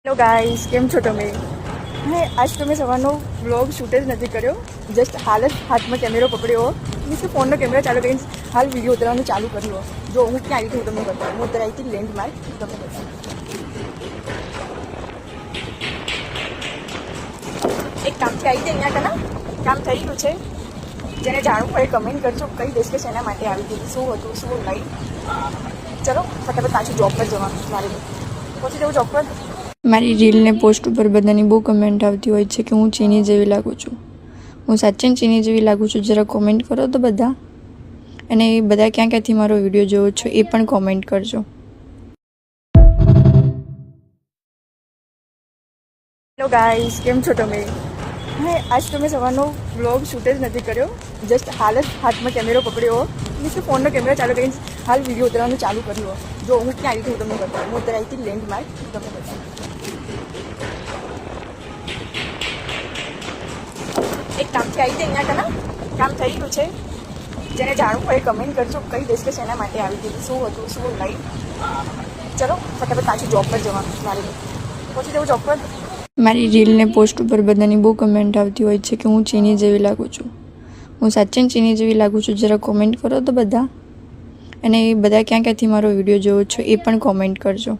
Hello guys, કેમ છો તમે? આજ તો મેં સવારનો વ્લોગ શૂટ જ નથી કર્યો. જસ્ટ હાલ જ હાથમાં કેમેરો પકડ્યો મીન્સ કે ફોનનો કેમેરો ચાલુ કરીને હાલ વિડીયો ઉતારવાનું ચાલુ કર્યું. જો હું ક્યાં આવી હતી હું તમને બતાવું. હું ઉતરાઈ હતી લેન્ડમાર્ક, તમને બતાવું. એક કામથી આવી હતી અહીંયા કના કામ થઈ ગયું છે. જેને જાણવું હોય કમેન્ટ કરજો, કઈ દેશ કે શેના માટે આવી હતી, શું હતું શું નહીં. ચલો ફટાફટ પાછું જોબ પર જવાનું મારે પહોંચી જવું જોબ પર. મારી રીલને પોસ્ટ ઉપર બધાની બહુ કમેન્ટ આવતી હોય છે કે હું ચીની જેવી લાગું છું. હું સાચે ચીની જેવી લાગું છું? જરા કોમેન્ટ કરો તો બધા. અને એ બધા ક્યાં ક્યાંથી મારો વિડીયો જોવો છો એ પણ કોમેન્ટ કરજો. હેલો ગાઈસ, કેમ છો તમે? આજ તો મેં સવારનો વ્લોગ શૂટ જ નથી કર્યો. જસ્ટ હાલ જ હાથમાં કેમેરો પકડ્યો મીન્સ કે ફોનનો કેમેરો ચાલુ કરીને હાલ વિડીયો ઉતારવાનું ચાલુ કર્યું. જો હું ક્યાં આવી હતી હું તમને બતાવું. હું ઉતરાઈ હતી લેન્ડમાર્ક, તમને બતાવું. એક કામથી આવી હતી અહીંયા કના કામ થઈ ગયું છે. જેને જાણવું હોય કમેન્ટ કરજો, કઈ દેશ કે શેના માટે આવી હતી, શું હતું શું નહીં. ચલો ફટાફટ પાછું જોબ પર જવાનું મારે પહોંચી જવું જોબ પર. મારી રીલને પોસ્ટ ઉપર બધાની બહુ કમેન્ટ આવતી હોય છે કે હું ચીની જેવી લાગું છું. હું સાચે ચીની જેવી લાગું છું? જરા કોમેન્ટ કરો તો બધા. અને એ બધા ક્યાં ક્યાંથી મારો વિડીયો જોવો છો એ પણ કોમેન્ટ કરજો.